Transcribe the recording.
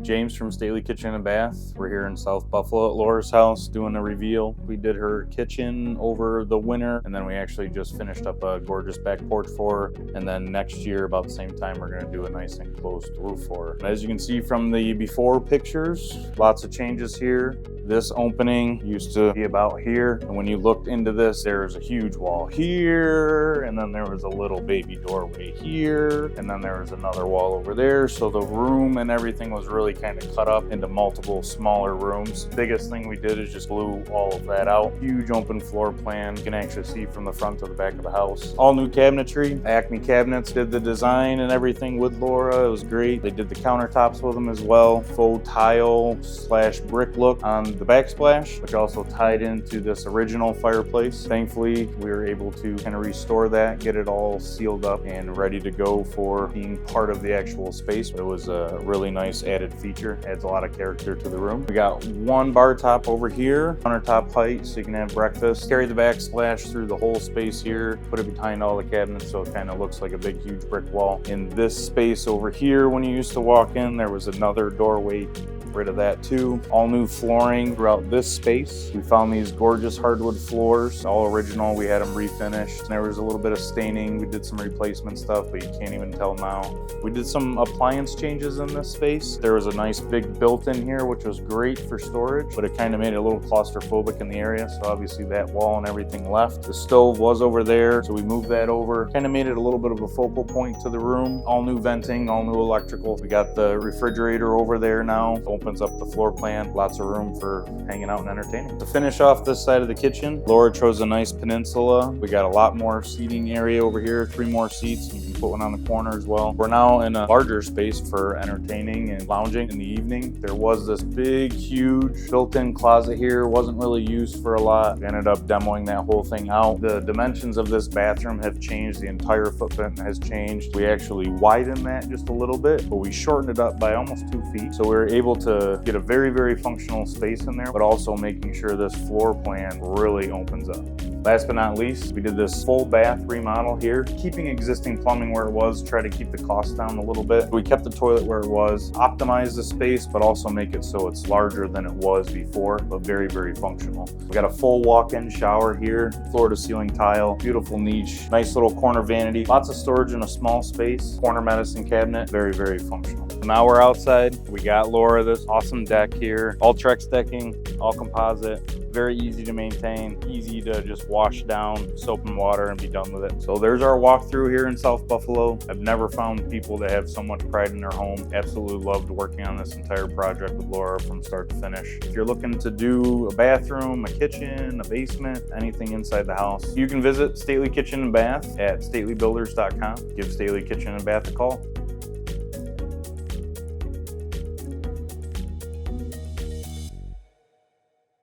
James from Stately Kitchen and Bath. We're here in South Buffalo at Laura's house doing a reveal. We did her kitchen over the winter, and then we actually just finished up a gorgeous back porch for her. And then next year, about the same time, we're gonna do a nice enclosed roof for her. As you can see from the before pictures, lots of changes here. This opening used to be about here, and when you looked into this, there's a huge wall here, and then there was a little baby doorway here, and then there was another wall over there. So the room and everything was really kind of cut up into multiple smaller rooms. Biggest thing we did is just glue all of that out. Huge open floor plan. You can actually see from the front to the back of the house. All new cabinetry. ACME Cabinets did the design and everything with Laura. It was great. They did the countertops with them as well. Faux tile / brick look on the backsplash, which also tied into this original fireplace. Thankfully, we were able to kind of restore that, get it all sealed up and ready to go for being part of the actual space. It was a really nice added feature. Adds a lot of character to the room. We got one bar top over here, countertop height, so you can have breakfast. Carry the backsplash through the whole space here, put it behind all the cabinets so it kind of looks like a big, huge brick wall. In this space over here, when you used to walk in, there was another doorway. Rid of that too. All new flooring throughout this space. We found these gorgeous hardwood floors, all original. We had them refinished. There was a little bit of staining. We did some replacement stuff, but you can't even tell now. We did some appliance changes in this space. There was a nice big built-in here, which was great for storage, but it kind of made it a little claustrophobic in the area. So obviously that wall and everything left. The stove was over there, so we moved that over. Kind of made it a little bit of a focal point to the room. All new venting, all new electrical. We got the refrigerator over there now. Opens up the floor plan, lots of room for hanging out and entertaining. To finish off this side of the kitchen, Laura chose a nice peninsula. We got a lot more seating area over here, 3 more seats. You can put one on the corner as well. We're now in a larger space for entertaining and lounging in the evening. There was this big, huge built-in closet here. Wasn't really used for a lot. We ended up demoing that whole thing out. The dimensions of this bathroom have changed. The entire footprint has changed. We actually widened that just a little bit, but we shortened it up by almost 2 feet. So we were able to get a very, very functional space in there, but also making sure this floor plan really opens up. Last but not least, we did this full bath remodel here, keeping existing plumbing where it was, try to keep the cost down a little bit. We kept the toilet where it was, optimize the space, but also make it so it's larger than it was before, but very, very functional. We got a full walk-in shower here, floor to ceiling tile, beautiful niche, nice little corner vanity, lots of storage in a small space, corner medicine cabinet, very, very functional. Now we're outside. We got Laura this awesome deck here, all Trex decking, all composite. Very easy to maintain, easy to just wash down, soap and water, and be done with it. So there's our walkthrough here in South Buffalo. I've never found people that have so much pride in their home. Absolutely loved working on this entire project with Laura from start to finish. If you're looking to do a bathroom, a kitchen, a basement, anything inside the house, you can visit Stately Kitchen and Bath at statelybuilders.com. Give Stately Kitchen and Bath a call.